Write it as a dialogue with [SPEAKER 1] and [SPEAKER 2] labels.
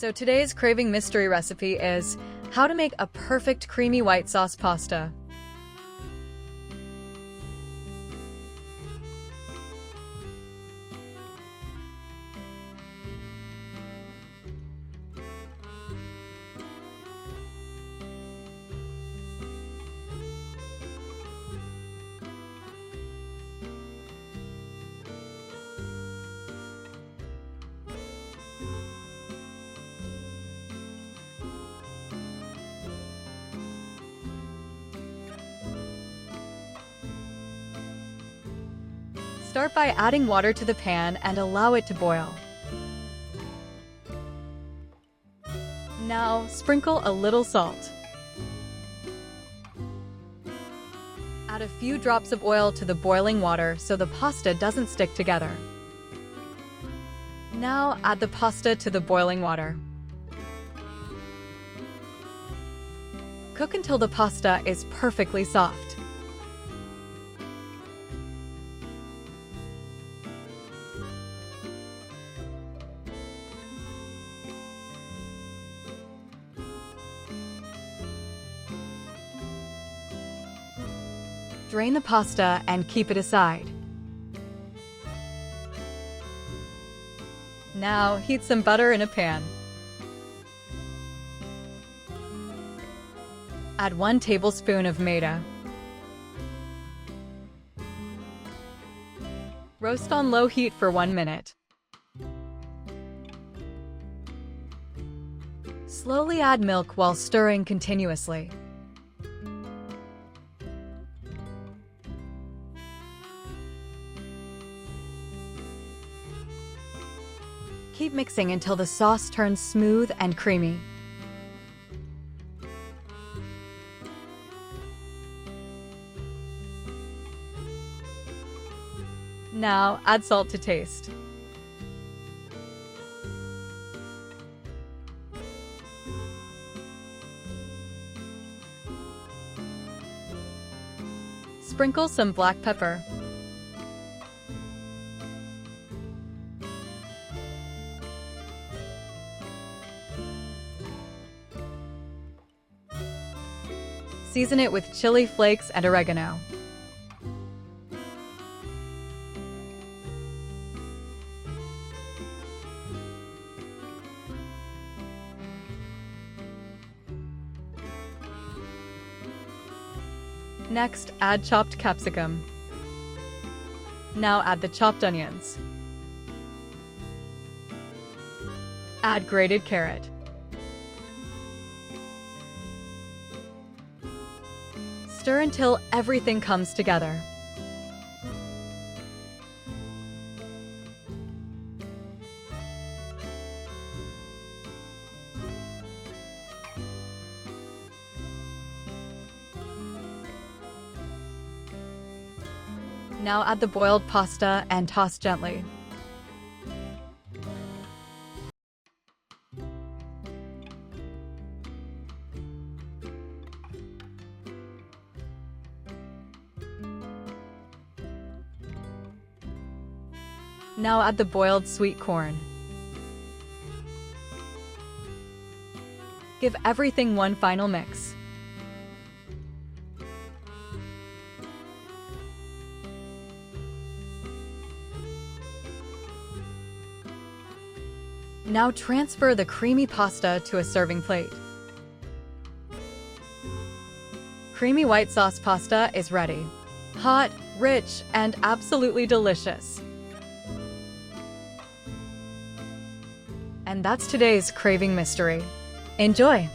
[SPEAKER 1] So today's craving mystery recipe is how to make a perfect creamy white sauce pasta. Start by adding water to the pan and allow it to boil. Now, sprinkle a little salt. Add a few drops of oil to the boiling water so the pasta doesn't stick together. Now, add the pasta to the boiling water. Cook until the pasta is perfectly soft. Drain the pasta and keep it aside. Now, heat some butter in a pan. Add 1 tablespoon of maida. Roast on low heat for 1 minute. Slowly add milk while stirring continuously. Keep mixing until the sauce turns smooth and creamy. Now, add salt to taste. Sprinkle some black pepper. Season it with chili flakes and oregano. Next, add chopped capsicum. Now add the chopped onions. Add grated carrot. Stir until everything comes together. Now add the boiled pasta and toss gently. Now add the boiled sweet corn. Give everything one final mix. Now transfer the creamy pasta to a serving plate. Creamy white sauce pasta is ready. Hot, rich, and absolutely delicious. And that's today's craving mystery. Enjoy!